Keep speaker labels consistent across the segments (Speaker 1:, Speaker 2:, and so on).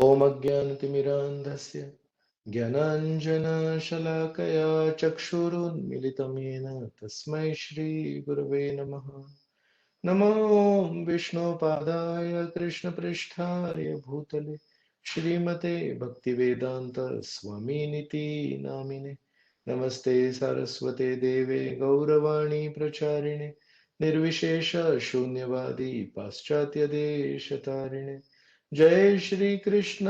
Speaker 1: ॐ अज्ञानतिमिरान्धस्य ज्ञानाञ्जनशलाकया चक्षुरुन्मिलितं येन तस्मै श्रीगुरवे नमः। नमो विष्णुपादाय कृष्णपृष्ठाय भूतले श्रीमते भक्तिवेदान्त स्वामिनिति नामिने। नमस्ते सारस्वते देवे गौरवाणी प्रचारिणे निर्विशेष शून्यवादी पाश्चात्यदेशतारिणे। जय श्री कृष्ण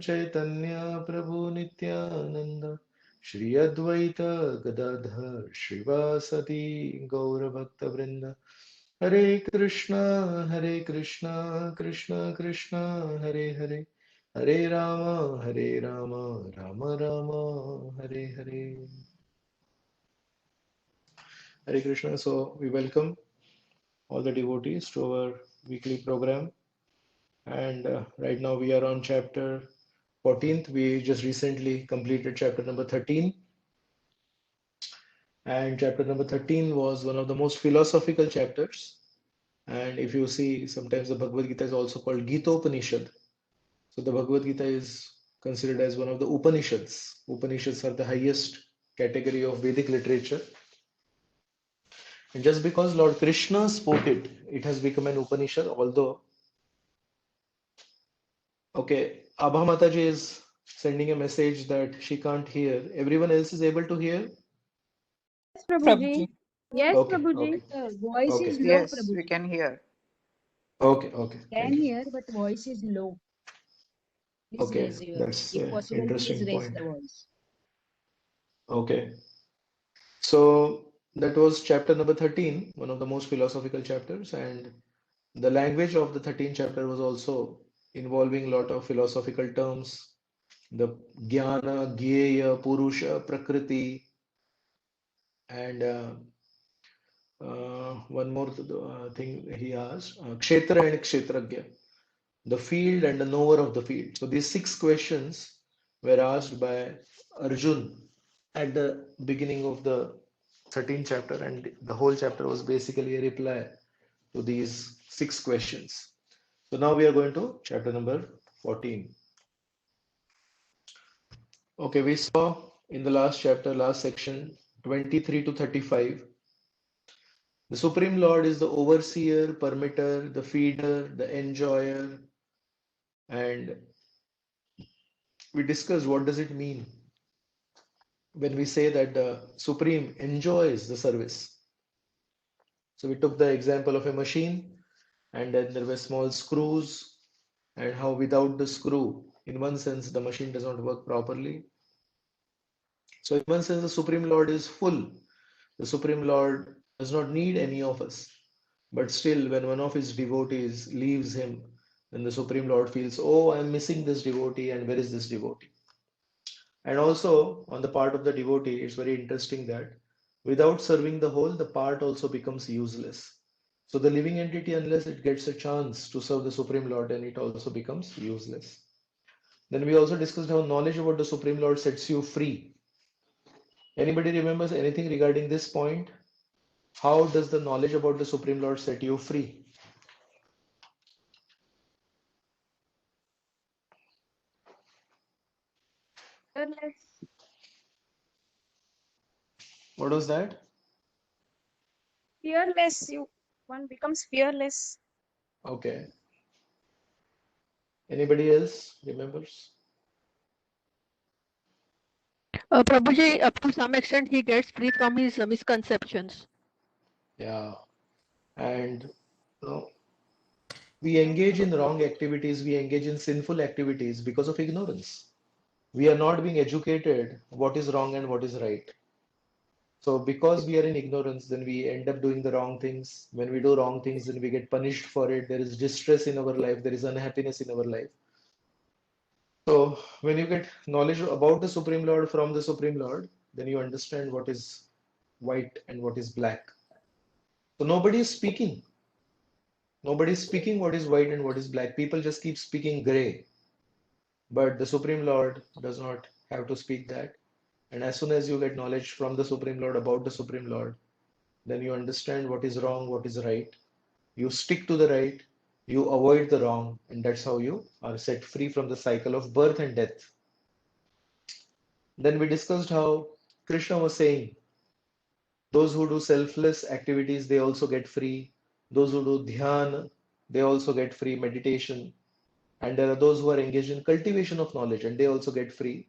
Speaker 1: चैतन्य प्रभु नित्यानंद श्री अद्वैत गदाधर श्रीवासदि गौरभक्तवृंद। हरे कृष्णा कृष्ण कृष्ण हरे हरे, हरे Ram Ram Ram Hare Hare. Hare Krishna. So we welcome all the devotees to our weekly program. And right now we are on chapter 14th. We just recently completed chapter number 13. And chapter number 13 was one of the most philosophical chapters. And if you see, sometimes the Bhagavad Gita is also called Gita Upanishad. So the Bhagavad Gita is considered as one of the Upanishads. Upanishads are the highest category of Vedic literature. And just because Lord Krishna spoke it, it has become an Upanishad. Although, okay, Abha Mataji is sending a message that she can't hear. Everyone else is able to hear?
Speaker 2: Prabhuji. Yes,
Speaker 1: Okay,
Speaker 2: Prabhuji.
Speaker 1: okay,
Speaker 2: Voice
Speaker 1: okay,
Speaker 2: is low,
Speaker 3: Yes, we
Speaker 2: Prabhuji.
Speaker 3: can hear.
Speaker 1: okay, okay.
Speaker 2: Can
Speaker 1: Thank you.
Speaker 2: hear, but voice is low. Please
Speaker 1: Okay,
Speaker 2: raise your,
Speaker 1: that's
Speaker 2: if
Speaker 1: an
Speaker 2: possible, please
Speaker 1: interesting
Speaker 2: raise
Speaker 1: point.
Speaker 2: the voice.
Speaker 1: Okay, so that was chapter number 13, one of the most philosophical chapters, and the language of the 13th chapter was also involving a lot of philosophical terms, the jnana, gyeya, purusha, prakriti, and one more thing he asked, kshetra and kshetragya, the field and the knower of the field. So these six questions were asked by Arjun at the beginning of the 13th chapter, and the whole chapter was basically a reply to these six questions. So now we are going to chapter number 14. Okay, we saw in the last chapter, last section, 23 to 35. The Supreme Lord is the overseer, permitter, the feeder, the enjoyer, and we discussed what does it mean when we say that the Supreme enjoys the service. So we took the example of a machine, and then there were small screws, and how without the screw, in one sense, the machine does not work properly. So in one sense, the Supreme Lord is full. The Supreme Lord does not need any of us. But still, when one of his devotees leaves him, then the Supreme Lord feels, oh, I'm missing this devotee, and where is this devotee? And also, on the part of the devotee, it's very interesting that without serving the whole, the part also becomes useless. So the living entity, unless it gets a chance to serve the Supreme Lord, then it also becomes useless. Then we also discussed how knowledge about the Supreme Lord sets you free. Anybody remembers anything regarding this point? How does the knowledge about the Supreme Lord set you free?
Speaker 2: Fearless.
Speaker 1: What was that?
Speaker 4: Fearless, one becomes fearless.
Speaker 1: Okay. Anybody else remembers?
Speaker 5: Prabhuji, up to some extent, he gets free from his misconceptions.
Speaker 1: Yeah. And you know, we engage in wrong activities, we engage in sinful activities because of ignorance. We are not being educated what is wrong and what is right. So because we are in ignorance, then we end up doing the wrong things. When we do wrong things, then we get punished for it. There is distress in our life, there is unhappiness in our life. So when you get knowledge about the Supreme Lord from the Supreme Lord, then you understand what is white and what is black. So nobody is speaking. Nobody is speaking what is white and what is black. People just keep speaking gray. But the Supreme Lord does not have to speak that. And as soon as you get knowledge from the Supreme Lord about the Supreme Lord, then you understand what is wrong, what is right. You stick to the right. You avoid the wrong, and that's how you are set free from the cycle of birth and death. Then we discussed how Krishna was saying, those who do selfless activities, they also get free. Those who do dhyana, they also get free meditation. And there are those who are engaged in cultivation of knowledge, and they also get free.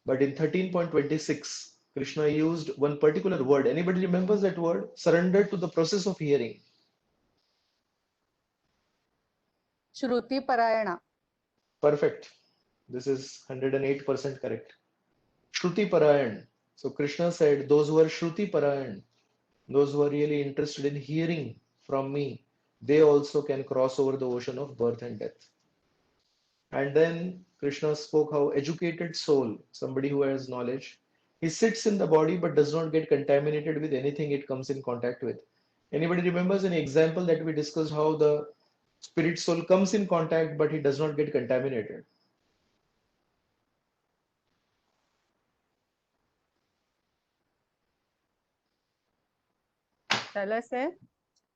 Speaker 1: But in 13.26, Krishna used one particular word. Anybody remembers that word? Surrender to the process of hearing.
Speaker 3: Shruti Parayana.
Speaker 1: Perfect. This is 108% correct. Shruti Parayan. So Krishna said, those who are Shruti Parayan, those who are really interested in hearing from me, they also can cross over the ocean of birth and death. And then Krishna spoke how educated soul, somebody who has knowledge, he sits in the body but does not get contaminated with anything it comes in contact with. Anybody remembers an example that we discussed how the spirit soul comes in contact but he does not get contaminated?
Speaker 3: Shall I say?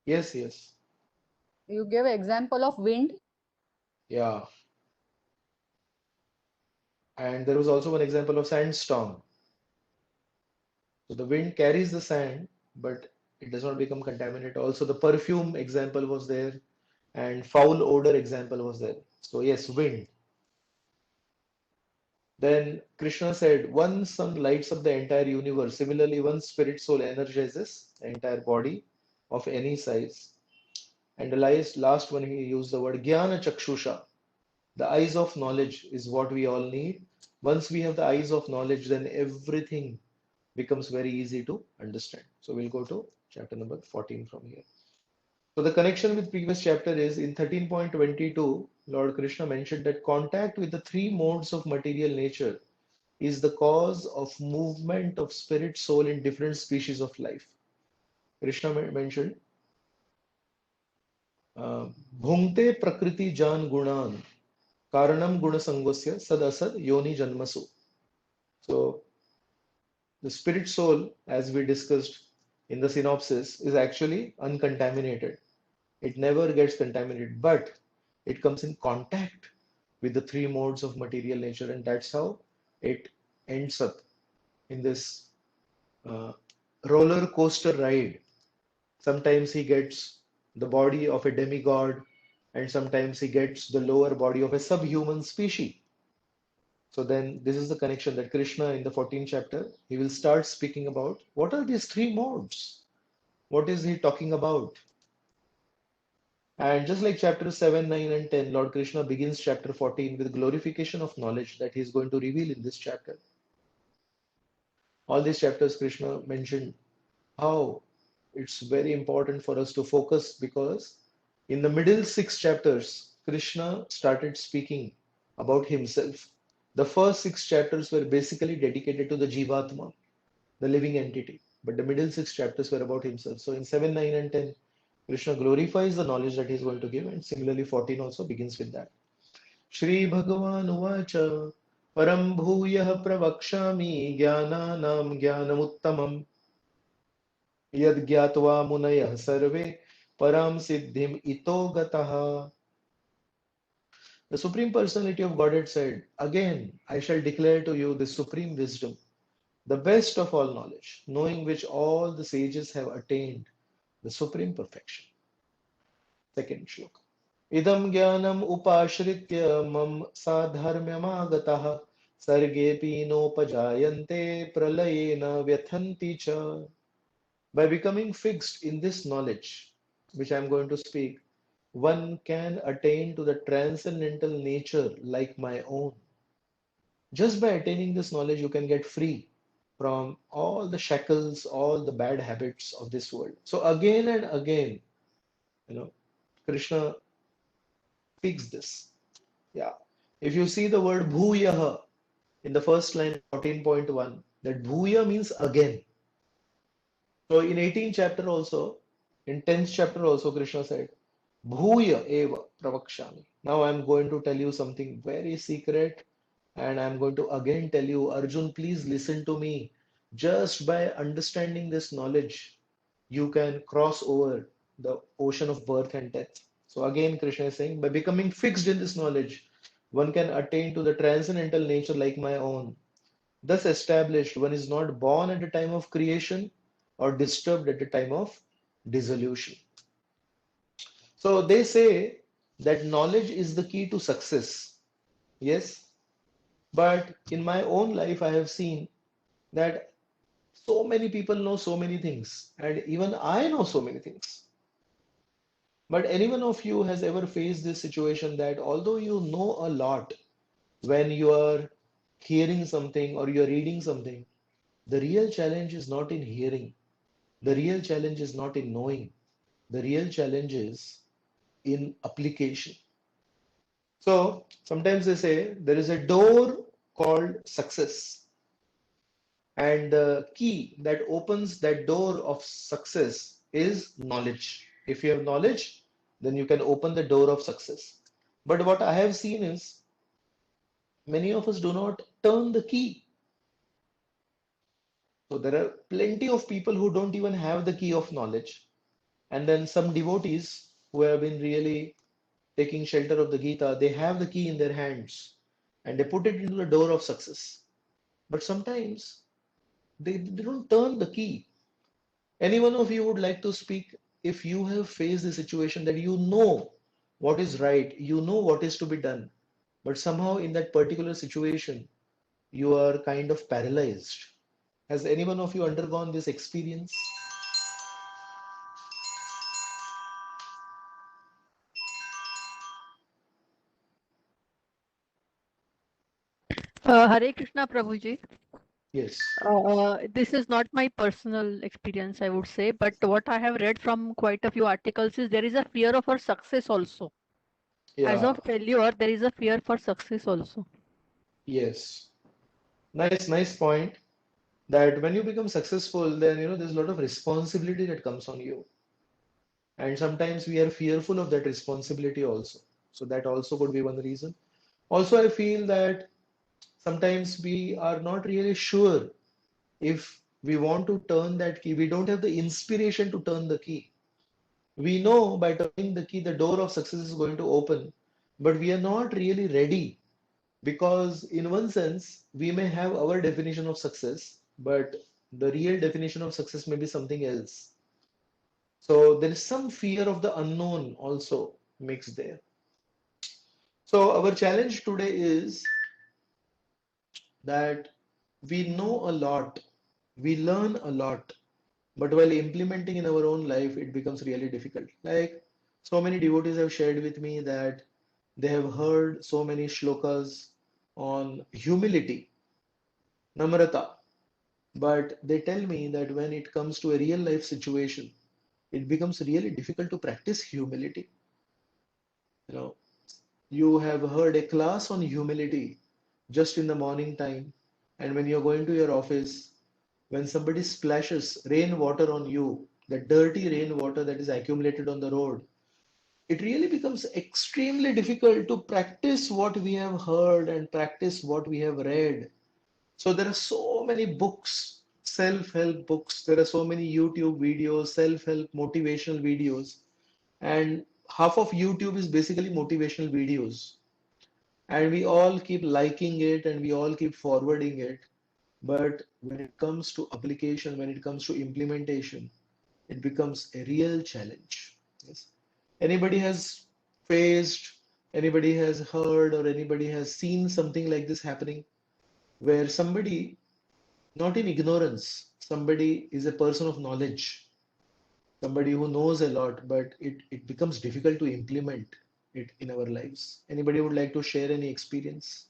Speaker 1: Yes, yes.
Speaker 3: You gave example of wind.
Speaker 1: Yeah. And there was also one example of sandstorm. So the wind carries the sand, but it does not become contaminated. Also, the perfume example was there, and foul odor example was there. So, yes, wind. Then Krishna said, one sun lights up the entire universe. Similarly, one spirit soul energizes the entire body of any size. And the last one, he used the word Jnana Chakshusha. The eyes of knowledge is what we all need. Once we have the eyes of knowledge, then everything becomes very easy to understand. So we'll go to chapter number 14 from here. So the connection with previous chapter is in 13.22, Lord Krishna mentioned that contact with the three modes of material nature is the cause of movement of spirit soul in different species of life. Krishna mentioned bhungte prakriti jan gunan karanam guna sangosya sad asad yoni janmasu. So the spirit soul, as we discussed in the synopsis, is actually uncontaminated. It never gets contaminated, but it comes in contact with the three modes of material nature, and that's how it ends up in this uh, roller coaster ride. Sometimes he gets the body of a demigod, and sometimes he gets the lower body of a subhuman species. So then this is the connection that Krishna in the 14th chapter, he will start speaking about what are these three modes? What is he talking about? And just like chapter 7, 9, and 10, Lord Krishna begins chapter 14 with glorification of knowledge that he is going to reveal in this chapter. All these chapters, Krishna mentioned how it's very important for us to focus because in the middle six chapters, Krishna started speaking about himself. The first six chapters were basically dedicated to the Jivatma, the living entity, but the middle six chapters were about himself. So in 7, 9, and 10, Krishna glorifies the knowledge that he is going to give, and similarly, 14 also begins with that. Shri Bhagavan Uvacha Param Bhuyah Pravakshami Jnananam Jnanamuttamam Yad Gyatva Munayah Sarve Param Siddhim Ito Gataha. The Supreme Personality of Godhead said, again, I shall declare to you the supreme wisdom, the best of all knowledge, knowing which all the sages have attained the supreme perfection. Second shloka. Idam jnanam upashritya mam sadharmyamagataha sargepi nopajayante pralayena vyathanti cha. By becoming fixed in this knowledge, which I am going to speak, one can attain to the transcendental nature like my own. Just by attaining this knowledge, you can get free from all the shackles, all the bad habits of this world. So again and again, Krishna speaks this. Yeah. If you see the word bhuyaha in the first line, 14.1, that bhuya means again. So in 18th chapter also, in 10th chapter also, Krishna said, bhuya eva pravakshami. Now I'm going to tell you something very secret, and I'm going to again tell you, Arjun, please listen to me. Just by understanding this knowledge, you can cross over the ocean of birth and death. So again, Krishna is saying, by becoming fixed in this knowledge, one can attain to the transcendental nature like my own. Thus established, one is not born at the time of creation or disturbed at the time of dissolution. So they say that knowledge is the key to success. Yes, but in my own life, I have seen that so many people know so many things, and even I know so many things. But any one of you has ever faced this situation that although you know a lot, when you are hearing something or you're reading something, the real challenge is not in hearing. The real challenge is not in knowing. The real challenge is in application. So sometimes they say there is a door called success, and the key that opens that door of success is knowledge. If you have knowledge, then you can open the door of success. But what I have seen is many of us do not turn the key. So there are plenty of people who don't even have the key of knowledge. And then some devotees who have been really taking shelter of the Gita, they have the key in their hands and they put it into the door of success. But sometimes they don't turn the key. Any one of you would like to speak if you have faced the situation that you know what is right, you know what is to be done, but somehow in that particular situation, you are kind of paralyzed. Has any one of you undergone this experience?
Speaker 5: Hare Krishna, Prabhuji.
Speaker 1: Yes.
Speaker 5: This is not my personal experience, I would say, but what I have read from quite a few articles is there is a fear of our success also. As
Speaker 1: Yeah.
Speaker 5: of failure, there is a fear for success also.
Speaker 1: Yes. Nice point. That when you become successful, then there's a lot of responsibility that comes on you. And sometimes we are fearful of that responsibility also. So that also could be one reason. Also, I feel that sometimes we are not really sure if we want to turn that key. We don't have the inspiration to turn the key. We know by turning the key, the door of success is going to open, but we are not really ready because, in one sense, we may have our definition of success, but the real definition of success may be something else. So there is some fear of the unknown also mixed there. So our challenge today is that we know a lot, we learn a lot, but while implementing in our own life, it becomes really difficult. Like so many devotees have shared with me that they have heard so many shlokas on humility, namrata, but they tell me that when it comes to a real life situation, it becomes really difficult to practice humility. You know, you have heard a class on humility just in the morning time, and when you're going to your office, when somebody splashes rainwater on you, the dirty rainwater that is accumulated on the road, it really becomes extremely difficult to practice what we have heard and practice what we have read. So there are so many books, self-help books, there are so many YouTube videos, self-help motivational videos, and half of YouTube is basically motivational videos. And we all keep liking it and we all keep forwarding it. But when it comes to application, when it comes to implementation, it becomes a real challenge. Yes. Anybody has faced, anybody has heard, or anybody has seen something like this happening where somebody, not in ignorance, somebody is a person of knowledge, somebody who knows a lot, but it becomes difficult to implement it in our lives. Anybody would like to share any experience?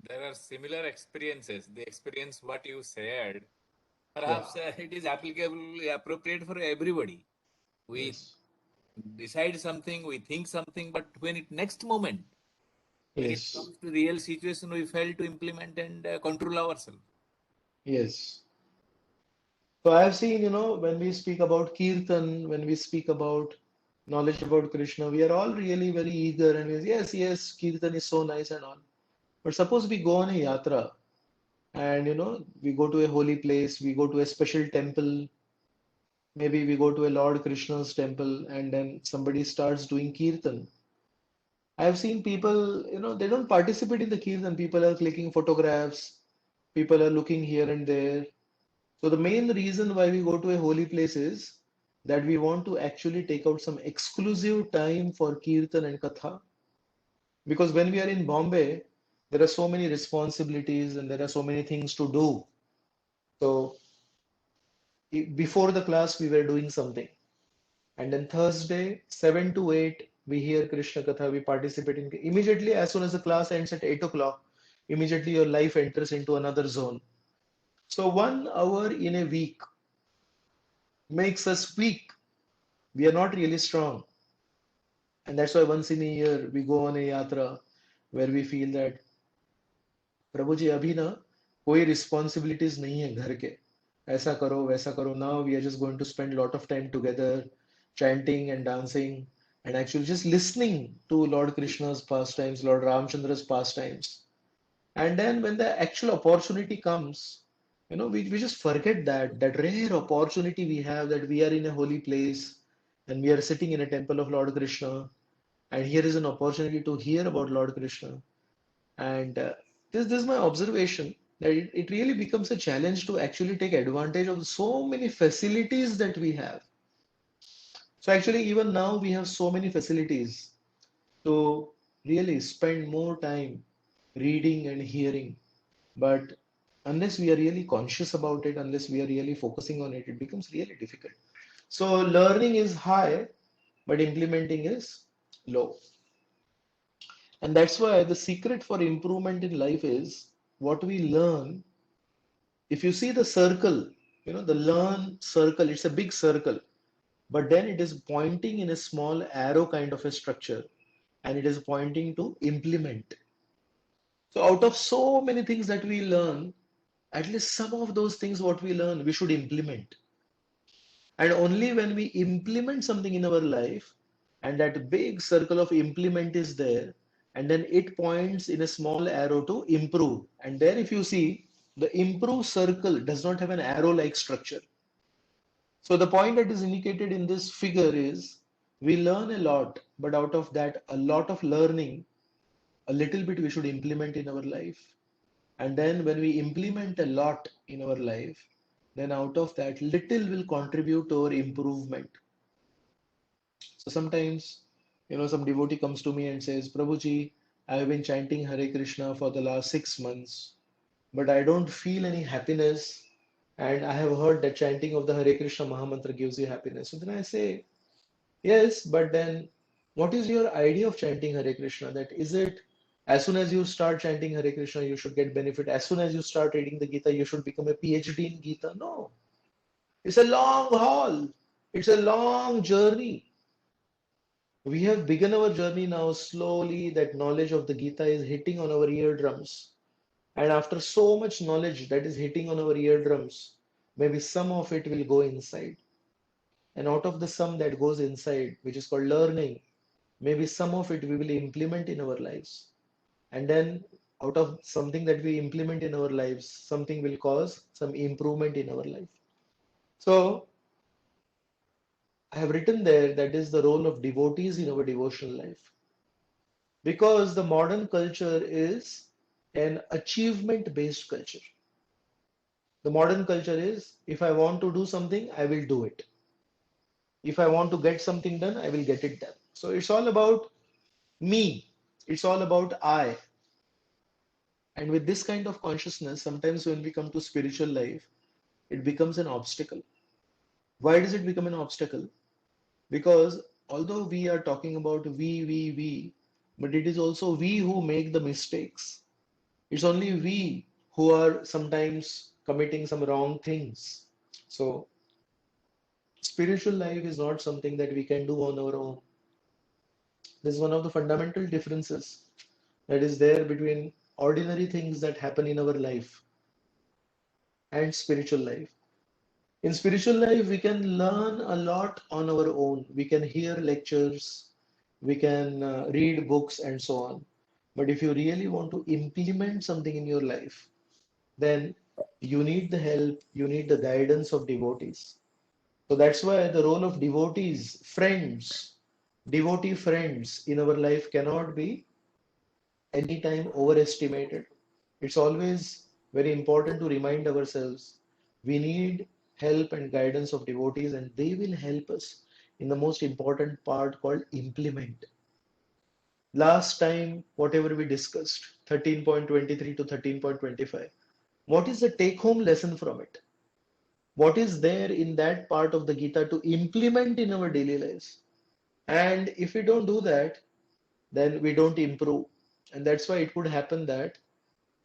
Speaker 6: There are similar experiences. The experience what you shared,
Speaker 1: Yeah,
Speaker 6: perhaps it is applicable, appropriate for everybody. We
Speaker 1: yes,
Speaker 6: decide something, we think something, but when it next moment, when it
Speaker 1: yes,
Speaker 6: comes to real situation, we fail to implement and control ourselves.
Speaker 1: yes. So I have seen, when we speak about Kirtan, when we speak about knowledge about Krishna, we are all really very eager and we, yes, Kirtan is so nice and all. But suppose we go on a yatra and we go to a holy place, we go to a special temple, maybe we go to a Lord Krishna's temple, and then somebody starts doing Kirtan. I have seen people, they don't participate in the Kirtan. People are clicking photographs, people are looking here and there. So the main reason why we go to a holy place is that we want to actually take out some exclusive time for Kirtan and Katha. Because when we are in Bombay, there are so many responsibilities and there are so many things to do. So before the class, we were doing something. And then Thursday, 7 to 8, we hear Krishna Katha, we participate in. Immediately, as soon as the class ends at 8 o'clock, immediately your life enters into another zone. So 1 hour in a week makes us weak. We are not really strong. And that's why once in a year, we go on a yatra where we feel that, प्रभु जी अभी ना कोई responsibilities नहीं है घर के ऐसा करो वैसा करो now we are just going to spend a lot of time together chanting and dancing and actually just listening to Lord Krishna's pastimes, Lord Ramchandra's pastimes. And then when the actual opportunity comes, we just forget that rare opportunity we have, that we are in a holy place and we are sitting in a temple of Lord Krishna, and here is an opportunity to hear about Lord Krishna. And this is my observation that it really becomes a challenge to actually take advantage of so many facilities that we have. So actually, even now we have so many facilities to really spend more time reading and hearing. But unless we are really conscious about it, unless we are really focusing on it, it becomes really difficult. So learning is high, but implementing is low. And that's why the secret for improvement in life is what we learn. If you see the circle, the learn circle, it's a big circle, but then it is pointing in a small arrow kind of a structure, and it is pointing to implement. So out of so many things that we learn, at least some of those things what we learn, we should implement. And only when we implement something in our life, and that big circle of implement is there, and then it points in a small arrow to improve. And there, if you see, the improve circle does not have an arrow like structure. So the point that is indicated in this figure is we learn a lot, but out of that, a lot of learning, a little bit we should implement in our life. And then when we implement a lot in our life, then out of that, little will contribute to our improvement. So sometimes, some devotee comes to me and says, Prabhuji, I have been chanting Hare Krishna for the last 6 months, but I don't feel any happiness. And I have heard that chanting of the Hare Krishna Mahamantra gives you happiness. So then I say, yes, but then what is your idea of chanting Hare Krishna? That is it, as soon as you start chanting Hare Krishna, you should get benefit. As soon as you start reading the Gita, you should become a PhD in Gita. No, it's a long haul. It's a long journey. We have begun our journey now slowly. That knowledge of the Gita is hitting on our eardrums. And after so much knowledge that is hitting on our eardrums, maybe some of it will go inside. And out of the sum that goes inside, which is called learning, maybe some of it we will implement in our lives. And then out of something that we implement in our lives, something will cause some improvement in our life. So I have written there that is the role of devotees in our devotional life. Because the modern culture is an achievement based culture. The modern culture is, if I want to do something, I will do it. If I want to get something done, I will get it done. So it's all about me. It's all about I. And with this kind of consciousness, sometimes when we come to spiritual life, it becomes an obstacle. Why does it become an obstacle? Because although we are talking about we, but it is also we who make the mistakes. It's only we who are sometimes committing some wrong things. So spiritual life is not something that we can do on our own. This is one of the fundamental differences that is there between ordinary things that happen in our life and spiritual life. In spiritual life, we can learn a lot on our own. We can hear lectures, we can read books, and so on. But if you really want to implement something in your life, then you need the help, you need the guidance of devotees. So that's why the role of devotees, friends, devotee friends in our life cannot be anytime overestimated. It's always very important to remind ourselves we need help and guidance of devotees, and they will help us in the most important part called implement. Last time, whatever we discussed, 13.23 to 13.25, what is the take home lesson from it? What is there in that part of the Gita to implement in our daily lives? And if we don't do that, then we don't improve. And that's why it could happen that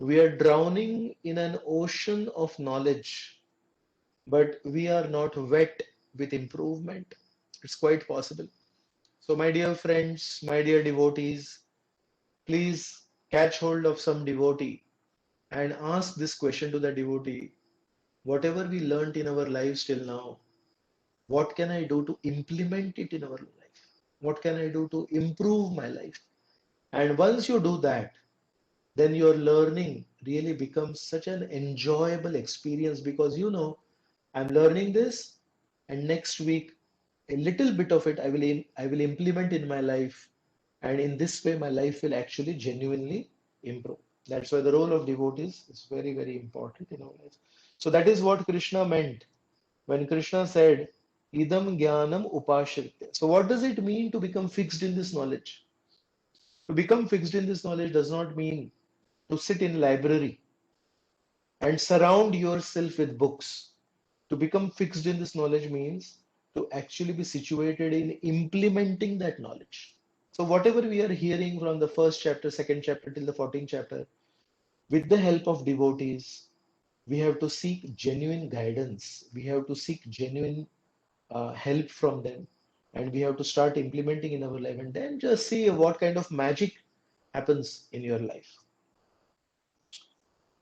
Speaker 1: we are drowning in an ocean of knowledge, but we are not wet with improvement. It's quite possible. So, my dear friends, my dear devotees, please catch hold of some devotee and ask this question to the devotee: whatever we learned in our lives till now, what can I do to implement it in our life? What can I do to improve my life? And once you do that, then your learning really becomes such an enjoyable experience, because you know, I'm learning this, and next week a little bit of it I will implement in my life, and in this way my life will actually genuinely improve. That's why the role of devotees is very, very important in our life. So that is what Krishna meant when Krishna said, Idam Jnanam Upashritya. So what does it mean to become fixed in this knowledge? To become fixed in this knowledge does not mean to sit in library and surround yourself with books. To become fixed in this knowledge means to actually be situated in implementing that knowledge. So whatever we are hearing from the first chapter, second chapter till the 14th chapter, with the help of devotees, we have to seek genuine guidance. We have to seek genuine help from them, and we have to start implementing in our life, and then just see what kind of magic happens in your life.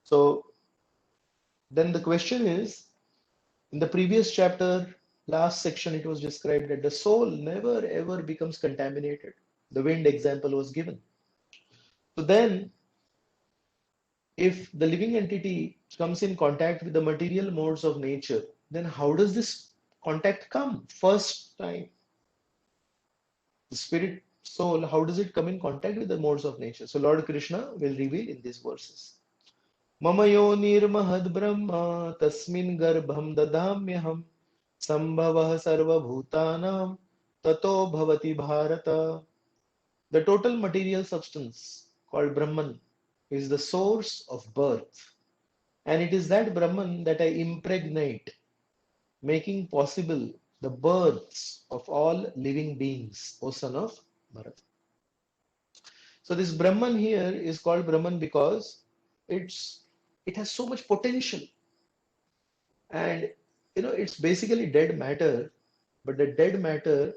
Speaker 1: So then the question is, in the previous chapter, last section, it was described that the soul never ever becomes contaminated. The wind example was given. So then, if the living entity comes in contact with the material modes of nature, then how does this contact come? First time, the spirit soul, how does it come in contact with the modes of nature? So Lord Krishna will reveal in these verses. Mama yonirmahad brahma tasmin garbham dadamyaham sambhavah sarva bhutanam tato bhavati bharata. The total material substance called Brahman is the source of birth, and it is that Brahman that I impregnate, making possible the births of all living beings, O son of Bharat. So this Brahman here is called Brahman because it has so much potential, and it's basically dead matter, but the dead matter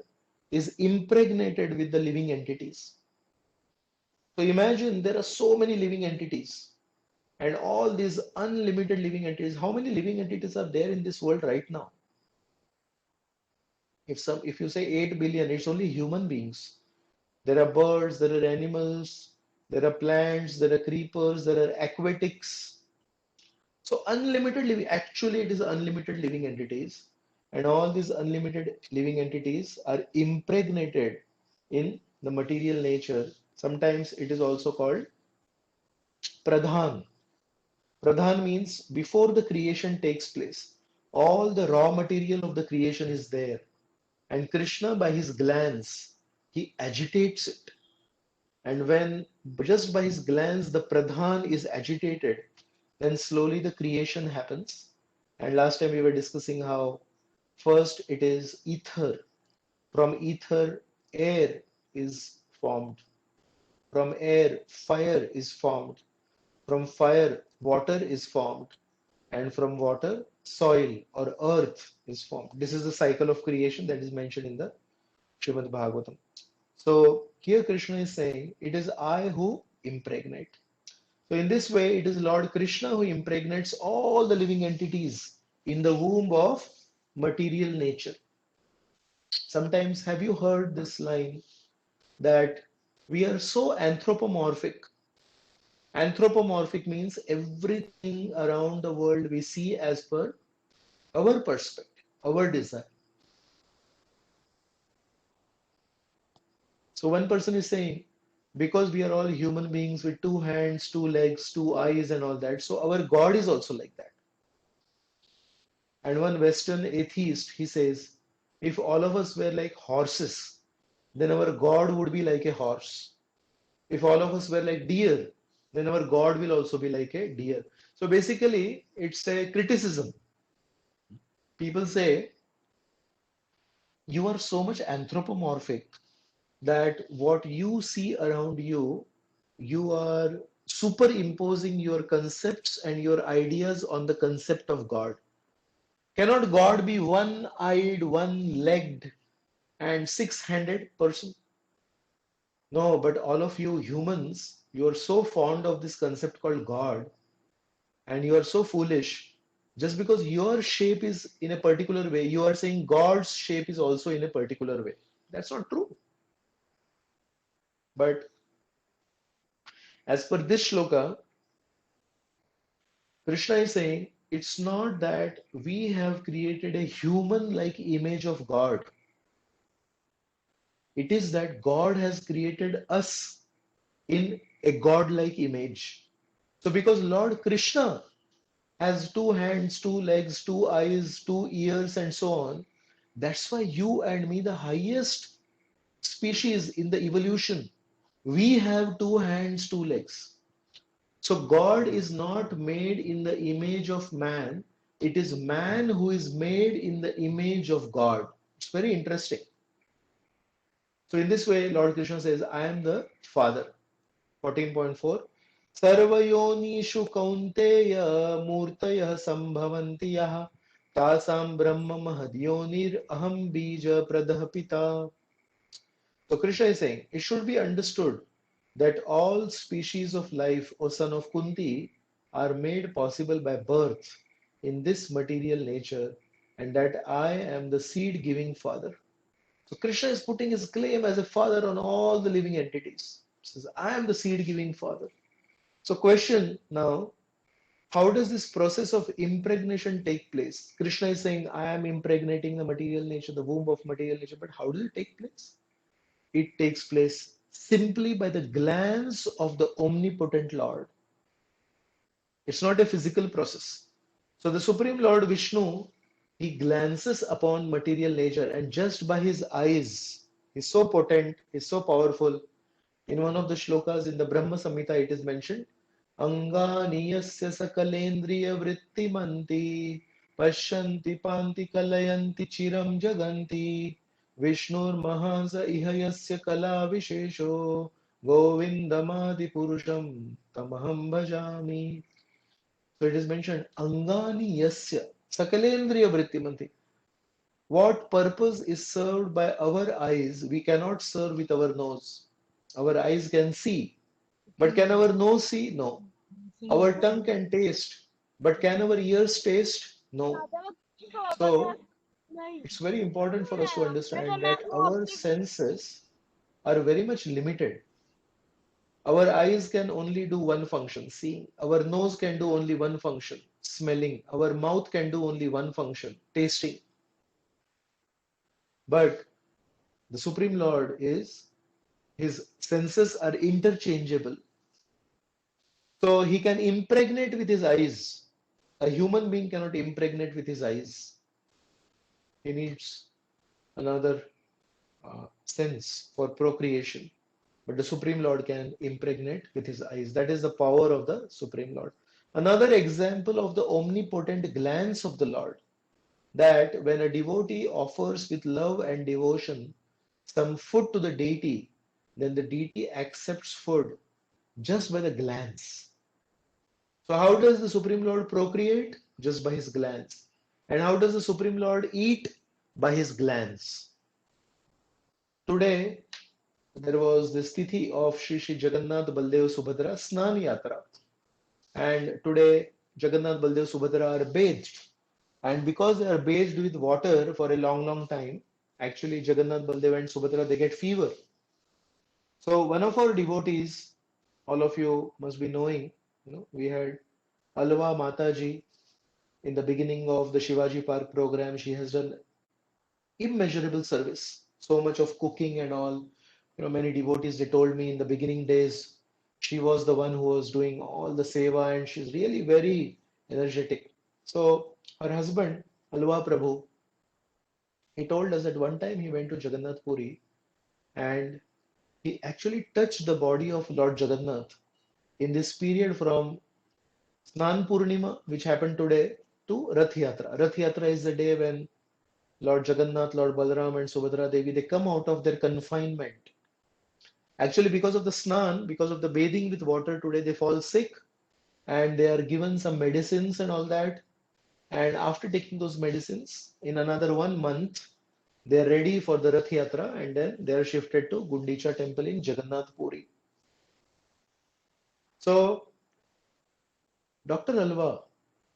Speaker 1: is impregnated with the living entities. So imagine there are so many living entities, and all these unlimited living entities. How many living entities are there in this world right now? If you say 8 billion, it's only human beings. There are birds, there are animals, there are plants, there are creepers, there are aquatics. So unlimited living, actually it is unlimited living entities, and all these unlimited living entities are impregnated in the material nature. Sometimes it is also called pradhan. Pradhan means before the creation takes place, all the raw material of the creation is there, and Krishna by his glance, he agitates it. And when just by his glance the pradhan is agitated, then slowly the creation happens. And last time we were discussing how first it is ether. From ether, air is formed. From air, fire is formed. From fire, water is formed. And from water, soil or earth is formed. This is the cycle of creation that is mentioned in the Srimad Bhagavatam. So here Krishna is saying, it is I who impregnate. So in this way, it is Lord Krishna who impregnates all the living entities in the womb of material nature. Sometimes, have you heard this line that we are so anthropomorphic? Anthropomorphic means everything around the world we see as per our perspective, our desire. So one person is saying, because we are all human beings with two hands, two legs, two eyes, and all that, so our God is also like that. And one Western atheist, he says, if all of us were like horses, then our God would be like a horse. If all of us were like deer, then our God will also be like a deer. So basically, it's a criticism. People say, you are so much anthropomorphic that what you see around you, you are superimposing your concepts and your ideas on the concept of God. Cannot God be one-eyed, one-legged, and six-handed person? No, but all of you humans, you are so fond of this concept called God, and you are so foolish. Just because your shape is in a particular way, you are saying God's shape is also in a particular way. That's not true. But as per this shloka, Krishna is saying it's not that we have created a human-like image of God. It is that God has created us in a God-like image. So because Lord Krishna has two hands, two legs, two eyes, two ears, and so on, that's why you and me, the highest species in the evolution, we have two hands, two legs. So God is not made in the image of man. It is man who is made in the image of God. It's very interesting. So in this way, Lord Krishna says, I am the Father. 14.4 Sarvayonishu kaunteya murtayah sambhavanti yaha tasam brahma mahadyonir aham bija pradah pita. So Krishna is saying, it should be understood that all species of life, O son of Kunti, are made possible by birth in this material nature, and that I am the seed-giving father. So Krishna is putting his claim as a father on all the living entities. He says, I am the seed-giving father. So question now, how does this process of impregnation take place? Krishna is saying, I am impregnating the material nature, the womb of material nature, but how does it take place? It takes place simply by the glance of the omnipotent Lord. It's not a physical process. So the Supreme Lord Vishnu, he glances upon material nature, and just by his eyes, he's so potent, he's so powerful. In one of the shlokas in the Brahma Samhita, it is mentioned, Angani yasya sakalendriya vrittimanti pashyanti panti kalayanti chiram jaganti Vishnur mahasa iha yasya kala vishesho govindamadi purusham tamaham bhajami. So it is mentioned, Angani yasya sakalendriya vrittimanti. What purpose is served by our eyes, we cannot serve with our nose. Our eyes can see, but can our nose see? No. Our tongue can taste, but can our ears taste? No. So it's very important for us to understand that our senses are very much limited. Our eyes can only do one function, seeing. Our nose can do only one function, smelling. Our mouth can do only one function, tasting. But the Supreme Lord is, his senses are interchangeable. So he can impregnate with his eyes. A human being cannot impregnate with his eyes. He needs another sense for procreation. But the Supreme Lord can impregnate with his eyes. That is the power of the Supreme Lord. Another example of the omnipotent glance of the Lord, that when a devotee offers with love and devotion some food to the deity, then the deity accepts food just by the glance. So how does the Supreme Lord procreate? Just by his glance. And how does the Supreme Lord eat? By his glance. Today, there was this tithi of Shri Shri Jagannath Baldev Subhadra Snan Yatra. And today, Jagannath Baldev Subhadra are bathed. And because they are bathed with water for a long time, actually Jagannath, Baldev, and Subhadra, they get fever. So one of our devotees, all of you must be knowing, we had Alva Mataji in the beginning of the Shivaji Park program. She has done immeasurable service, so much of cooking and all. Many devotees, they told me in the beginning days, she was the one who was doing all the seva, and she's really very energetic. So her husband, Alva Prabhu, he told us that one time he went to Jagannath Puri and he actually touched the body of Lord Jagannath in this period from Snan Purnima, which happened today, to Rath Yatra. Rath Yatra is the day when Lord Jagannath, Lord Balaram, and Subhadra Devi, they come out of their confinement. Actually, because of the snan, because of the bathing with water today, they fall sick and they are given some medicines and all that. And after taking those medicines, in another 1 month, they are ready for the Rath Yatra, and then they are shifted to Gundicha temple in Jagannath Puri. So, Dr. Alva,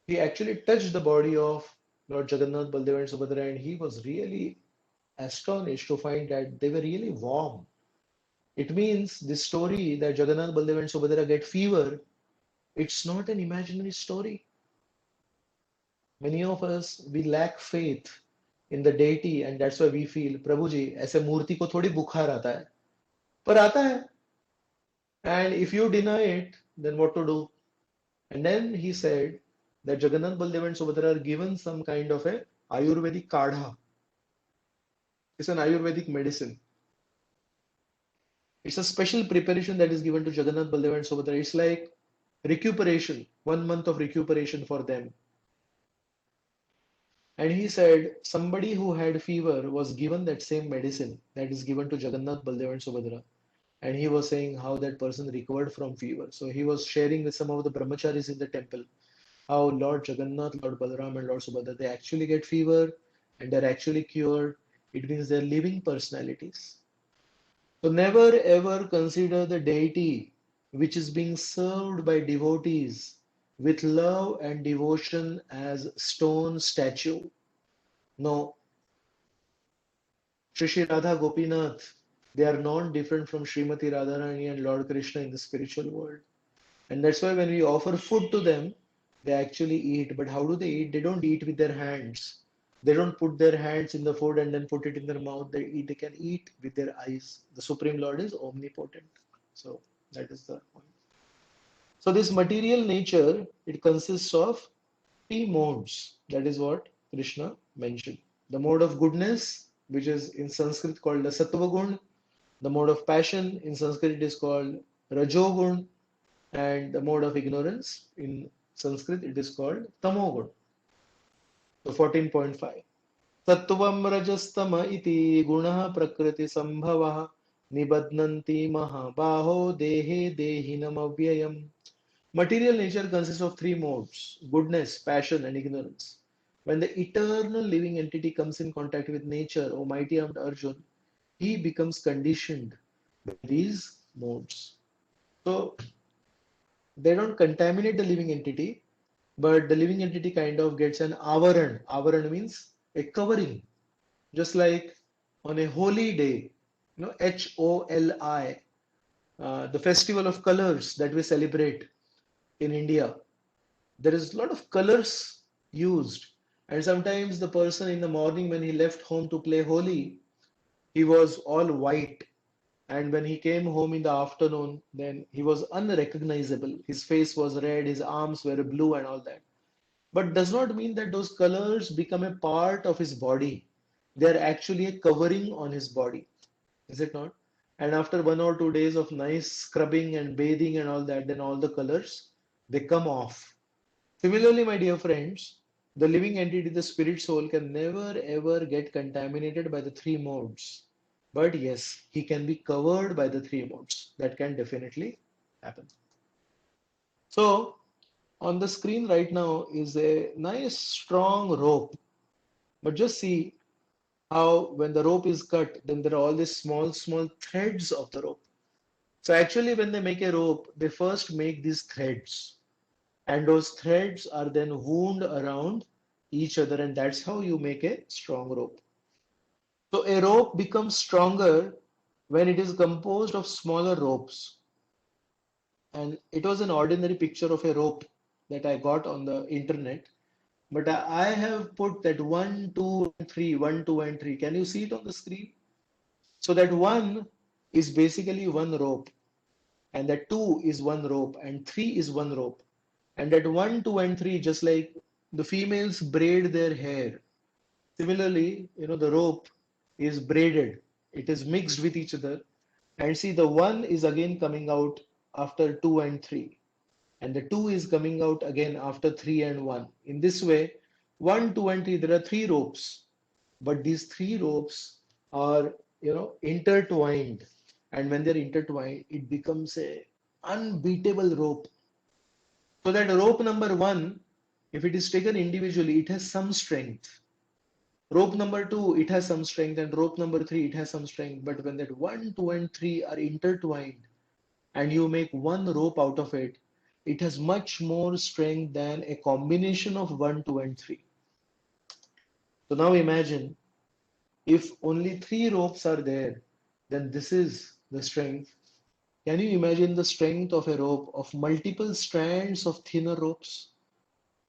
Speaker 1: he actually touched the body of Lord Jagannath, Baldev, and Subhadra, and he was really astonished to find that they were really warm. It means this story that Jagannath, Baldev, and Subhadra get fever, it's not an imaginary story. Many of us, we lack faith in the deity, and that's why we feel, Prabhu ji, ऐसे मूर्ति को थोड़ी बुखार आता है, पर आता है. And if you deny it, then what to do? And then he said that Jagannath, Baldev, and Subhadra are given some kind of a Ayurvedic kadha. It's an Ayurvedic medicine. It's a special preparation that is given to Jagannath, Baldev, and Subhadra. It's like recuperation, 1 month of recuperation for them. And he said somebody who had fever was given that same medicine that is given to Jagannath, Baldev, and Subhadra. And he was saying how that person recovered from fever. So he was sharing with some of the brahmacharis in the temple how Lord Jagannath, Lord Balaram, and Lord Subhadra, they actually get fever and they're actually cured. It means they're living personalities. So never ever consider the deity which is being served by devotees with love and devotion as stone statue. No. Shri Radha Gopinath, they are not different from Srimati Radharani and Lord Krishna in the spiritual world. And that's why when we offer food to them, they actually eat. But how do they eat? They don't eat with their hands. They don't put their hands in the food and then put it in their mouth. They can eat with their eyes. The Supreme Lord is omnipotent. So that is the point. So this material nature, it consists of 3 modes. That is what Krishna mentioned. The mode of goodness, which is in Sanskrit called the Sattva Gun. The mode of passion, in Sanskrit it is called Rajogun. And the mode of ignorance, in Sanskrit it is called Tamogun. So 14.5. Sattvam rajastama iti gunaha prakriti sambhavaha nibadnanti mahabaho dehe dehinam avyayam. Material nature consists of 3 modes: goodness, passion, and ignorance. When the eternal living entity comes in contact with nature, O mighty armed Arjun, he becomes conditioned by these modes. So they don't contaminate the living entity, but the living entity kind of gets an avaran. Avaran means a covering. Just like on a holy day, Holi, the festival of colors that we celebrate in India. There is a lot of colors used. And sometimes the person in the morning when he left home to play Holi, he was all white. And when he came home in the afternoon, then he was unrecognizable. His face was red, his arms were blue and all that. But does not mean that those colors become a part of his body. They are actually a covering on his body. Is it not? And after 1 or 2 days of nice scrubbing and bathing and all that, then all the colors, they come off. Similarly, my dear friends, the living entity, the spirit soul, can never ever get contaminated by the 3 modes. But yes, he can be covered by the 3 modes. That can definitely happen. So, on the screen right now is a nice strong rope. But just see how when the rope is cut, then there are all these small threads of the rope. So actually when they make a rope, they first make these threads. And those threads are then wound around each other, and that's how you make a strong rope. So a rope becomes stronger when it is composed of smaller ropes. And it was an ordinary picture of a rope that I got on the internet. But I have put that 1, 2, and 3, 1, 2, and 3. Can you see it on the screen? So that 1 is basically one rope, and that 2 is one rope, and 3 is one rope. And that 1, 2, and 3, just like the females braid their hair. Similarly, the rope is braided. It is mixed with each other. And see, the 1 is again coming out after 2 and 3. And the 2 is coming out again after 3 and 1. In this way, 1, 2, and 3, there are 3 ropes. But these 3 ropes are, intertwined. And when they're intertwined, it becomes a unbeatable rope. So that rope number 1, if it is taken individually, it has some strength. Rope number 2, it has some strength, and rope number 3, it has some strength. But when that 1, 2, and 3 are intertwined and you make one rope out of it, it has much more strength than a combination of 1, 2, and 3. So now imagine if only 3 ropes are there, then this is the strength. Can you imagine the strength of a rope of multiple strands of thinner ropes?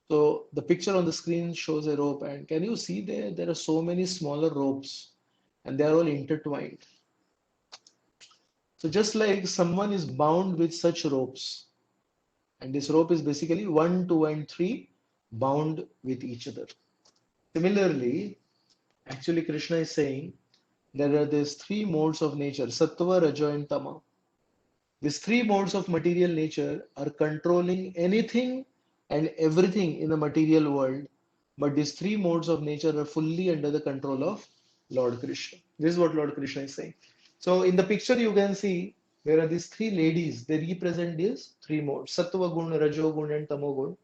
Speaker 1: So the picture on the screen shows a rope, and can you see there are so many smaller ropes and they are all intertwined. So just like someone is bound with such ropes, and this rope is basically 1, 2, and 3 bound with each other. Similarly, actually Krishna is saying there are these 3 modes of nature, Sattva, Raja, and Tama. These 3 modes of material nature are controlling anything and everything in the material world, but these 3 modes of nature are fully under the control of Lord Krishna. This is what Lord Krishna is saying. So in the picture you can see there are these 3 ladies. They represent these 3 modes, Sattva Gun, Rajo Gun, and Tamo Gun,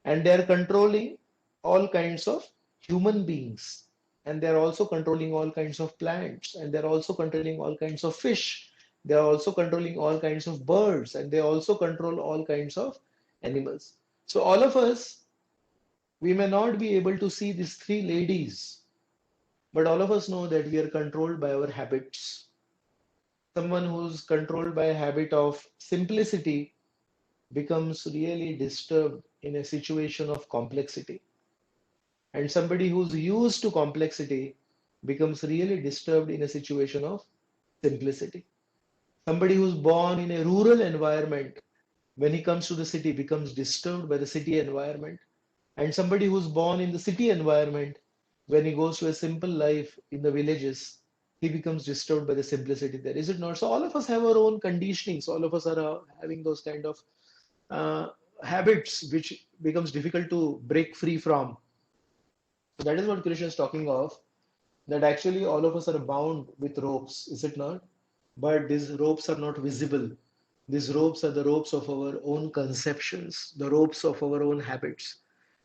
Speaker 1: and they are controlling all kinds of human beings, and they are also controlling all kinds of plants, and they are also controlling all kinds of fish. They are also controlling all kinds of birds, and they also control all kinds of animals. So all of us, we may not be able to see these 3 ladies, but all of us know that we are controlled by our habits. Someone who's controlled by a habit of simplicity becomes really disturbed in a situation of complexity. And somebody who's used to complexity becomes really disturbed in a situation of simplicity. Somebody who's born in a rural environment, when he comes to the city, becomes disturbed by the city environment. And somebody who's born in the city environment, when he goes to a simple life in the villages, he becomes disturbed by the simplicity there. Is it not? So all of us have our own conditionings. All of us are having those kind of habits which becomes difficult to break free from. So that is what Krishna is talking of, that actually all of us are bound with ropes, is it not? But these ropes are not visible. These ropes are the ropes of our own conceptions, the ropes of our own habits.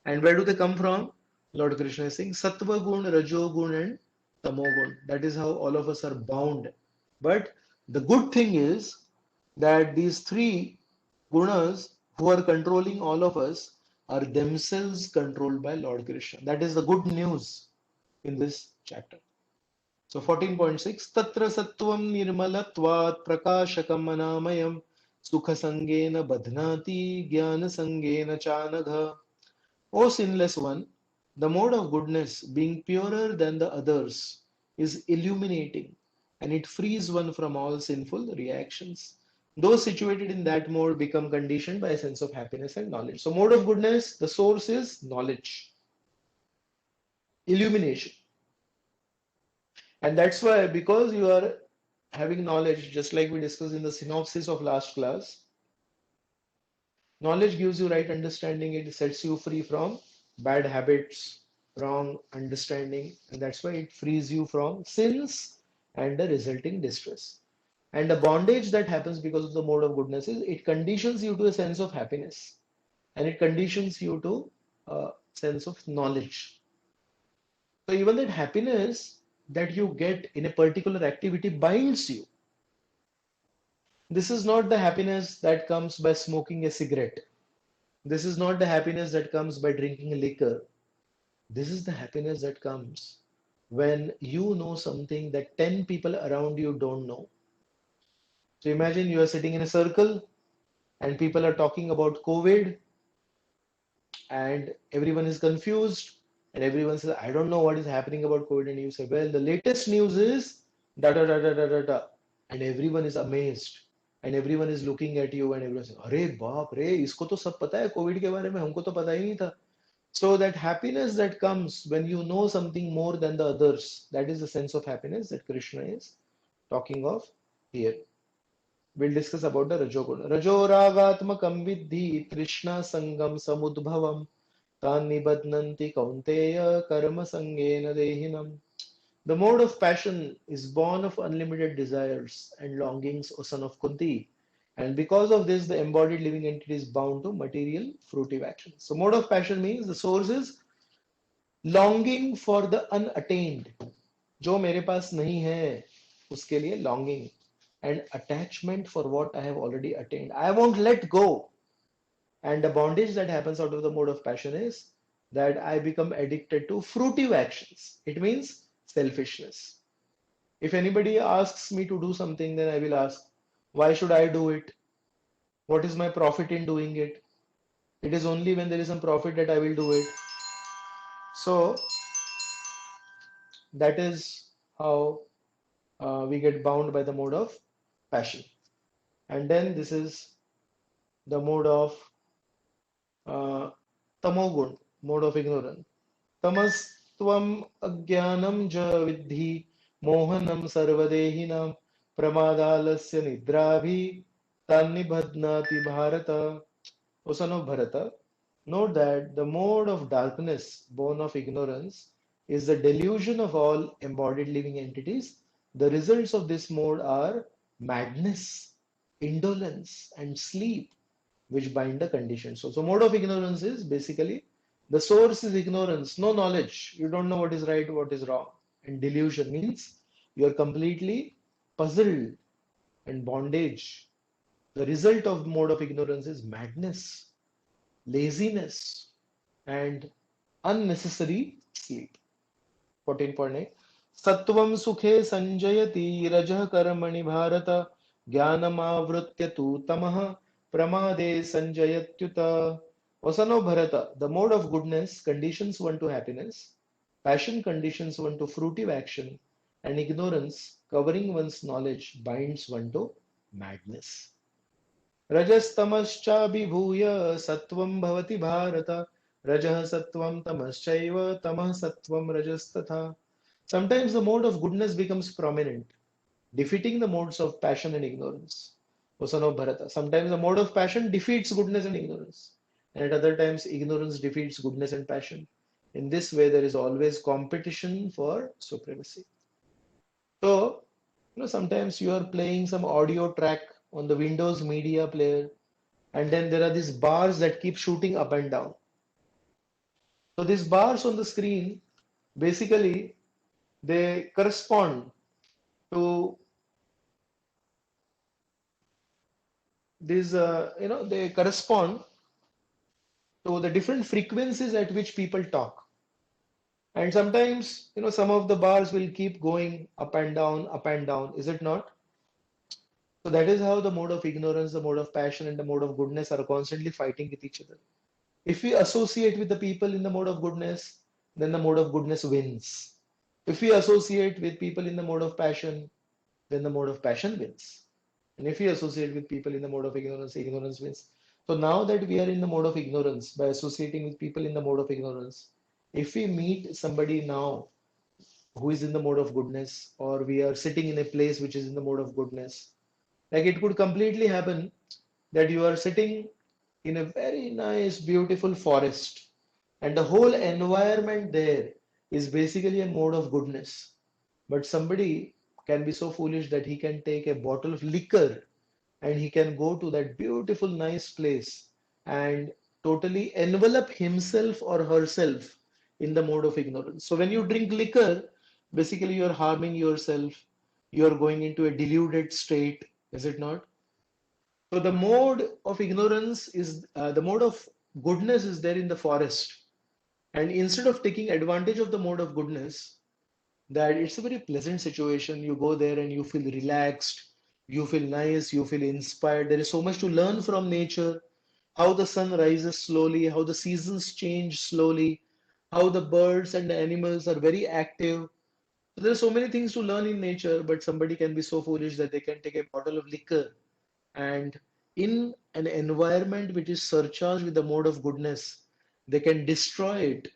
Speaker 1: And where do they come from? Lord Krishna is saying Sattva Gun, Rajo Gun, and Tamo Gun. That is how all of us are bound. But the good thing is that these 3 gunas who are controlling all of us are themselves controlled by Lord Krishna. That is the good news in this chapter. So 14.6, Tatra Sattvam Nirmalatvat Prakashakam Anamayam Sukha Sangena Badhnati Jnana Sangena Chanagha. O sinless one, the mode of goodness, being purer than the others, is illuminating, and it frees one from all sinful reactions. Those situated in that mode become conditioned by a sense of happiness and knowledge. So mode of goodness, the source is knowledge, illumination. And that's why, because you are having knowledge, just like we discussed in the synopsis of last class, knowledge gives you right understanding. It sets you free from bad habits, wrong understanding, and that's why it frees you from sins and the resulting distress. And the bondage that happens because of the mode of goodness is it conditions you to a sense of happiness, and it conditions you to a sense of knowledge. So even that happiness that you get in a particular activity binds you. This is not the happiness that comes by smoking a cigarette. This is not the happiness that comes by drinking liquor. This is the happiness that comes when you know something that 10 people around you don't know. So imagine you are sitting in a circle and people are talking about COVID and everyone is confused and everyone says, I don't know what is happening about COVID. And you say, well, the latest news is da da da da da da da. And everyone is amazed and everyone is looking at you and everyone says, अरे बाप रे इसको तो सब पता है Covid के बारे में हमको तो पता ही नहीं था. So that happiness that comes when you know something more than the others, that is the sense of happiness that Krishna is talking of here. We'll discuss about the Rajoguna. Rajoragatmakam vidhi Krishna sangam samudbhavam tan nibadnanti kaunteya karma sangena dehinam. The mode of passion is born of unlimited desires and longings, O son of Kunti. And because of this, the embodied living entity is bound to material fruitive actions. So mode of passion means the source is longing for the unattained. जो मेरे पास नहीं है, उसके लिए longing. And attachment for what I have already attained. I won't let go. And the bondage that happens out of the mode of passion is that I become addicted to fruitive actions. It means selfishness. If anybody asks me to do something, then I will ask, why should I do it? What is my profit in doing it? It is only when there is some profit that I will do it. So that is how we get bound by the mode of passion. And then this is the mode of tamogun, mode of ignorance. Tamastvam ajnanam ja vidhi mohanam sarvadehinam pramadalasya nidrabhi tannibhadnati bharata. O son of Bharata, note that the mode of darkness born of ignorance is the delusion of all embodied living entities. The results of this mode are madness, indolence, and sleep, which bind the condition. So mode of ignorance is basically the source is ignorance, no knowledge. You don't know what is right, what is wrong. And delusion means you are completely puzzled and bondage. The result of mode of ignorance is madness, laziness, and unnecessary sleep. 14.8 Sattvam sukhe sanjayati rajah karmani bharata jnanamavritya tu tamah pramade sanjayatyuta. O son of Bharata, the mode of goodness conditions one to happiness, passion conditions one to fruitive action, and ignorance, covering one's knowledge, binds one to madness. रजस्तमश्चाभिभूय सत्वं भवति भारत रजः सत्वं तमश्चैव तमः सत्वं रजस्तथा. Sometimes the mode of goodness becomes prominent, defeating the modes of passion and ignorance. O son of Bharata, sometimes the mode of passion defeats goodness and ignorance, and at other times ignorance defeats goodness and passion. In this way, there is always competition for supremacy. So, sometimes you are playing some audio track on the Windows Media Player, and then there are these bars that keep shooting up and down. So these bars on the screen, basically, they correspond to these, they correspond to the different frequencies at which people talk. And sometimes, some of the bars will keep going up and down, is it not? So that is how the mode of ignorance, the mode of passion, and the mode of goodness are constantly fighting with each other. If we associate with the people in the mode of goodness, then the mode of goodness wins. If we associate with people in the mode of passion, then the mode of passion wins. And if we associate with people in the mode of ignorance, ignorance wins. So now that we are in the mode of ignorance, by associating with people in the mode of ignorance, if we meet somebody now who is in the mode of goodness, or we are sitting in a place which is in the mode of goodness, like it could completely happen that you are sitting in a very nice, beautiful forest, and the whole environment there is basically a mode of goodness. But somebody can be so foolish that he can take a bottle of liquor and he can go to that beautiful, nice place and totally envelop himself or herself in the mode of ignorance. So when you drink liquor, basically you are harming yourself, you are going into a deluded state, is it not? So the mode of ignorance is the mode of goodness is there in the forest, And instead of taking advantage of the mode of goodness, that it's a very pleasant situation. You go there and you feel relaxed, you feel nice, you feel inspired. There is so much to learn from nature, how the sun rises slowly, how the seasons change slowly, how the birds and the animals are very active. So there are so many things to learn in nature, but somebody can be so foolish that they can take a bottle of liquor and in an environment which is surcharged with the mode of goodness, they can destroy it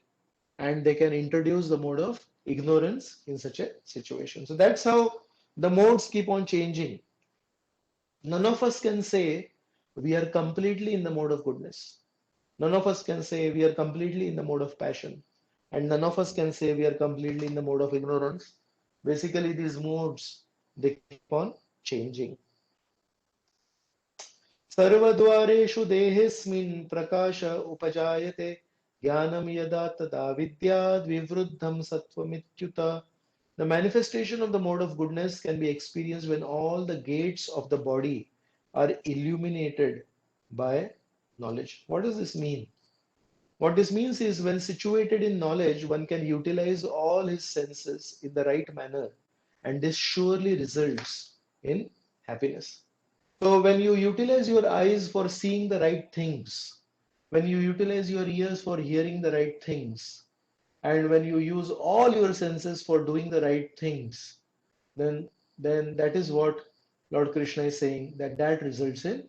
Speaker 1: and they can introduce the mode of ignorance in such a situation. So that's how the modes keep on changing. None of us can say we are completely in the mode of goodness. None of us can say we are completely in the mode of passion. And none of us can say we are completely in the mode of ignorance. Basically, these modes, they keep on changing. सर्वद्वारेषु देहेऽस्मिन् प्रकाश उपजायते ज्ञानं यदा तदा विद्याद् विवृद्धं सत्त्वमित्युत. The manifestation of the mode of goodness can be experienced when all the gates of the body are illuminated by knowledge. What does this mean? What this means is when situated in knowledge, one can utilize all his senses in the right manner, and this surely results in happiness. So when you utilize your eyes for seeing the right things, when you utilize your ears for hearing the right things, and when you use all your senses for doing the right things, then that is what Lord Krishna is saying, that results in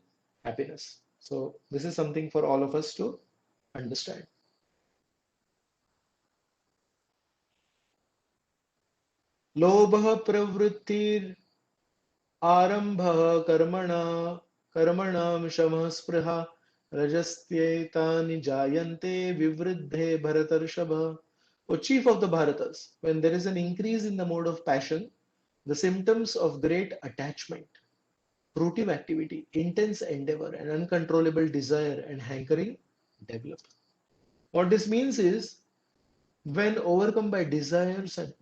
Speaker 1: happiness. So this is something for all of us to understand. Lobha pravrittir arambha karmana karmanam shamah spriha rajastyetāni jayante vivriddhe bharatarshava. O chief of the Bharatas, when there is an increase in the mode of passion, the symptoms of great attachment, fruitive activity, intense endeavor, and uncontrollable desire and hankering develop. What this means is, when overcome by desires and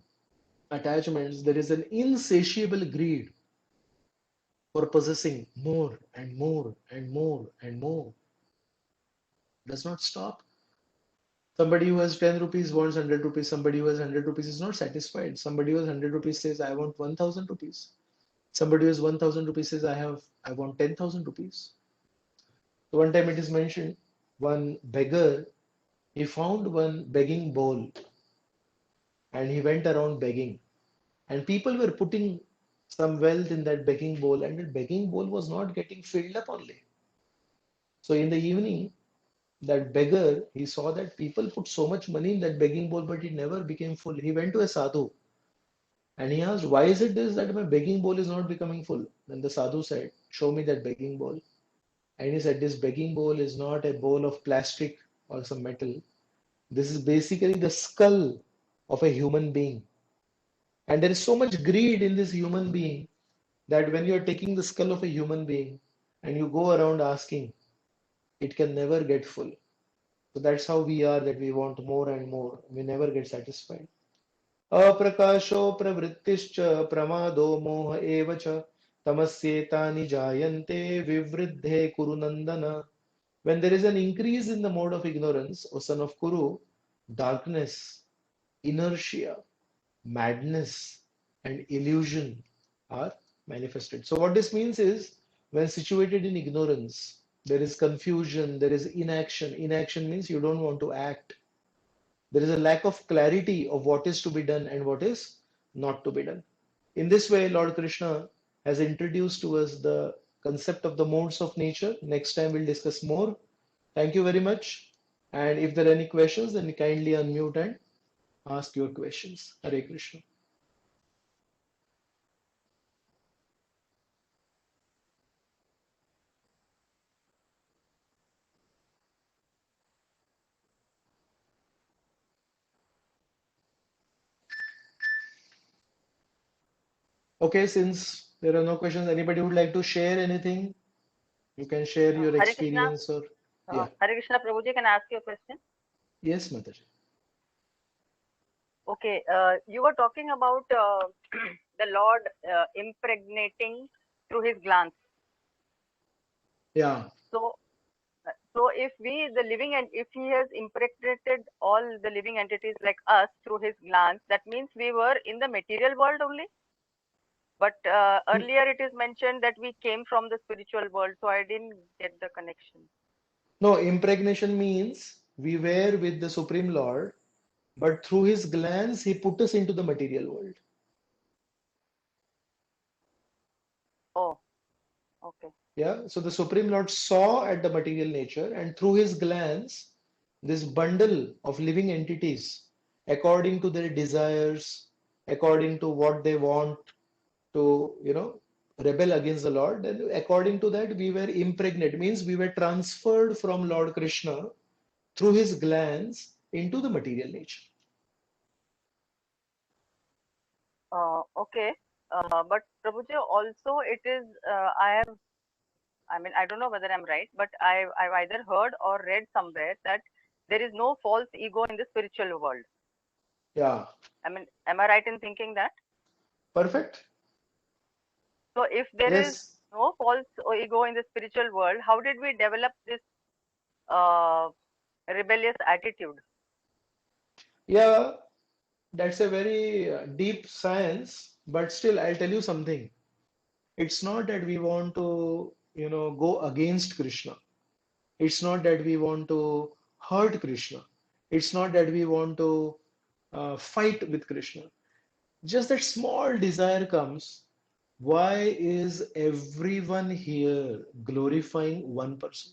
Speaker 1: attachments, there is an insatiable greed for possessing more and more and more and more. Does not stop. Somebody who has 10 rupees wants 100 rupees. Somebody who has 100 rupees is not satisfied. Somebody who has 100 rupees says, I want 1000 rupees. Somebody who has 1000 rupees says, I want 10,000 rupees. So one time it is mentioned, one beggar, he found one begging bowl and he went around begging. And people were putting some wealth in that begging bowl, and that begging bowl was not getting filled up only. So in the evening, that beggar, he saw that people put so much money in that begging bowl, but it never became full. He went to a sadhu and he asked, why is it this that my begging bowl is not becoming full? Then the sadhu said, show me that begging bowl. And he said, this begging bowl is not a bowl of plastic or some metal. This is basically the skull of a human being. And there is so much greed in this human being that when you are taking the skull of a human being and you go around asking, it can never get full. So that's how we are, that we want more and more. We never get satisfied. Aprakasho pravrittischa pramado moha evacha tamasyetani jayante vivriddhe kurunandana. When there is an increase in the mode of ignorance, O son of Kuru, darkness, inertia, madness, and illusion are manifested. So what this means is, when situated in ignorance, there is confusion, there is inaction. Inaction means you don't want to act. There is a lack of clarity of what is to be done and what is not to be done. In this way, Lord Krishna has introduced to us the concept of the modes of nature. Next time we'll discuss more. Thank you very much. And if there are any questions, then kindly unmute and ask your questions. Hare Krishna. Okay, since there are no questions, anybody would like to share anything? You can share your
Speaker 7: Hare Krishna.
Speaker 1: experience or yeah.
Speaker 7: Hare Krishna, Prabhuji, can I ask you a question?
Speaker 1: Yes, Mataji.
Speaker 7: Okay, you were talking about the Lord impregnating through his glance.
Speaker 1: Yeah.
Speaker 7: So So if we, the living, and if he has impregnated all the living entities like us through his glance, that means we were in the material world only. But earlier it is mentioned that we came from the spiritual world, so I didn't get the connection.
Speaker 1: No, impregnation means we were with the Supreme Lord, but through his glance, he put us into the material world.
Speaker 7: Oh, okay.
Speaker 1: Yeah, so the Supreme Lord saw at the material nature, and through his glance, this bundle of living entities, according to their desires, according to what they want to, rebel against the Lord, and according to that, we were impregnate, means we were transferred from Lord Krishna through his glance into the material nature.
Speaker 7: Okay. But Prabhuji, also it is, I mean, I don't know whether I'm right, but I've either heard or read somewhere that there is no false ego in the spiritual world.
Speaker 1: Yeah,
Speaker 7: I mean, am I right in thinking that?
Speaker 1: perfect.
Speaker 7: So if there is
Speaker 1: Yes,
Speaker 7: no false ego in the spiritual world, how did we develop this uh, rebellious attitude?
Speaker 1: yeah, that's a very deep science, but still, I'll tell you something. It's not that we want to, go against Krishna. It's not that we want to hurt Krishna. It's not that we want to fight with Krishna. Just that small desire comes. Why is everyone here glorifying one person?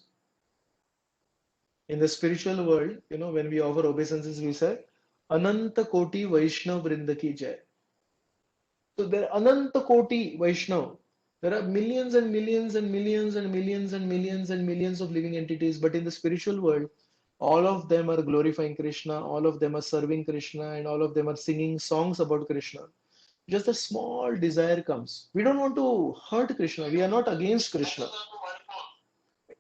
Speaker 1: In the spiritual world, when we offer obeisances, we say, Ananta Koti Vaishnav Vrinda ki jai. So there are Ananta Koti Vaishnav. There are millions and millions and millions and millions and millions and millions of living entities, but in the spiritual world, all of them are glorifying Krishna, all of them are serving Krishna, and all of them are singing songs about Krishna. Just a small desire comes. We don't want to hurt Krishna. We are not against Krishna.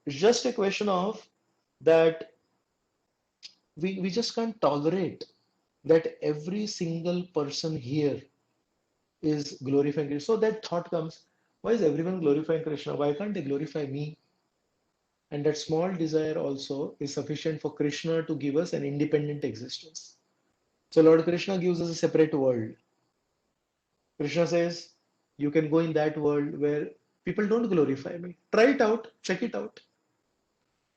Speaker 1: It's just a question of that we just can't tolerate that every single person here is glorifying Krishna. So that thought comes, why is everyone glorifying Krishna? Why can't they glorify me? And that small desire also is sufficient for Krishna to give us an independent existence. So Lord Krishna gives us a separate world. Krishna says, you can go in that world where people don't glorify me. Try it out, check it out.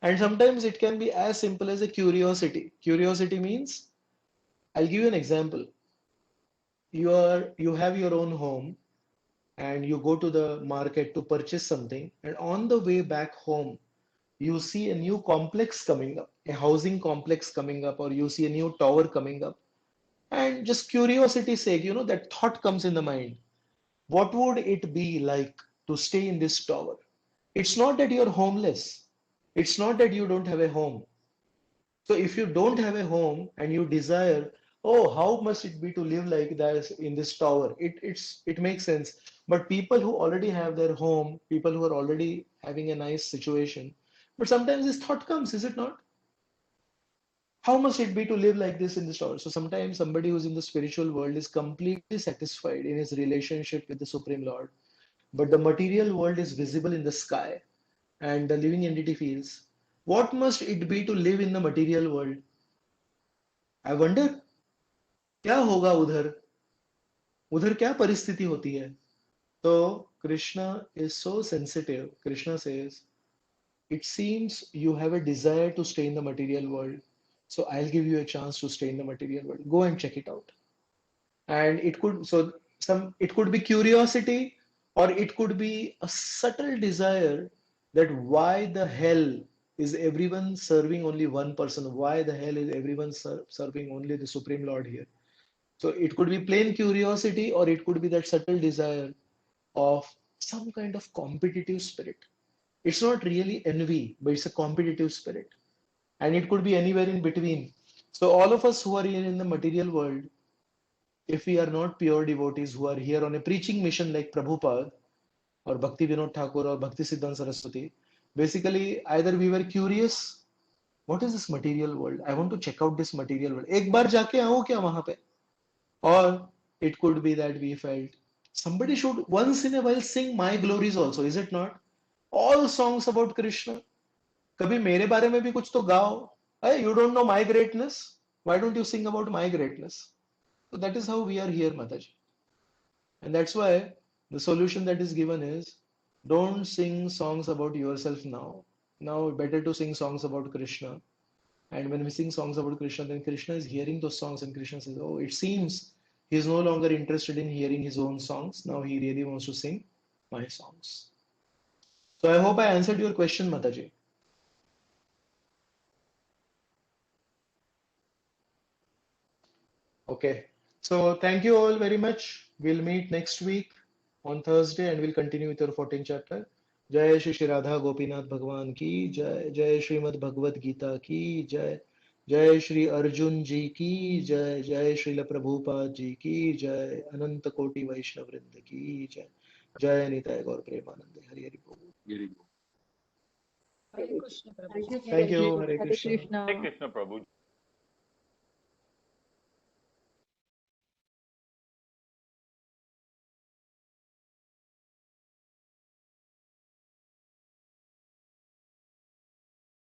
Speaker 1: And sometimes it can be as simple as a curiosity. Curiosity means, I'll give you an example. You have your own home and you go to the market to purchase something, and on the way back home, you see a new complex coming up, a housing complex coming up, or you see a new tower coming up. And just curiosity's sake, that thought comes in the mind. What would it be like to stay in this tower? It's not that you're homeless. It's not that you don't have a home. So if you don't have a home and you desire, oh, how must it be to live like that in this tower? It makes sense. But people who already have their home, people who are already having a nice situation, but sometimes this thought comes, is it not? How must it be to live like this in this tower? So sometimes somebody who's in the spiritual world is completely satisfied in his relationship with the Supreme Lord, but the material world is visible in the sky, and the living entity feels, what must it be to live in the material world? I wonder, क्या होगा उधर उधर क्या परिस्थिति होती है? So Krishna is so sensitive. Krishna says, it seems you have a desire to stay in the material world. So I'll give you a chance to stay in the material world. Go and check it out. And it could be curiosity, or it could be a subtle desire that why the hell is everyone serving only one person? Why the hell is everyone serving only the Supreme Lord here? So it could be plain curiosity, or it could be that subtle desire of some kind of competitive spirit. It's not really envy, but it's a competitive spirit. And it could be anywhere in between. So all of us who are here in the material world, if we are not pure devotees who are here on a preaching mission like Prabhupada or Bhakti Vinod Thakur or Bhakti Siddhanta Saraswati, basically either we were curious, what is this material world? I want to check out this material world. एक बार जाके आऊं क्या वहां पे? Or it could be that we felt somebody should once in a while sing my glories also, is it not? All songs about Krishna. कभी मेरे बारे में भी कुछ तो गाओ. Hey, you don't know my greatness? Why don't you sing about my greatness? So that is how we are here, Mataji. And that's why the solution that is given is don't sing songs about yourself now. Now, better to sing songs about Krishna. And when we sing songs about Krishna, then Krishna is hearing those songs, and Krishna says, oh, it seems he is no longer interested in hearing his own songs. Now he really wants to sing my songs. So I hope I answered your question, Mataji. Okay. So thank you all very much. We'll meet next week on Thursday and we'll continue with our 14th chapter. Jai Shri Shri Radha Gopinath Bhagwan ki Jai. Jai Srimad Bhagavad Gita ki Jai. Jai Shri Arjun ji ki Jai. Jai Srila Prabhupada ji ki Jai. Ananta Koti Vaishnav Vrinda ki Jai. Jai Nitai Gaur Premanande. Hari Hari Bol.
Speaker 3: Hare Krishna, Prabhuji.
Speaker 1: Thank you. Hare
Speaker 5: Hare
Speaker 1: Krishna.
Speaker 5: Krishna.
Speaker 8: Hare Krishna, Prabhu.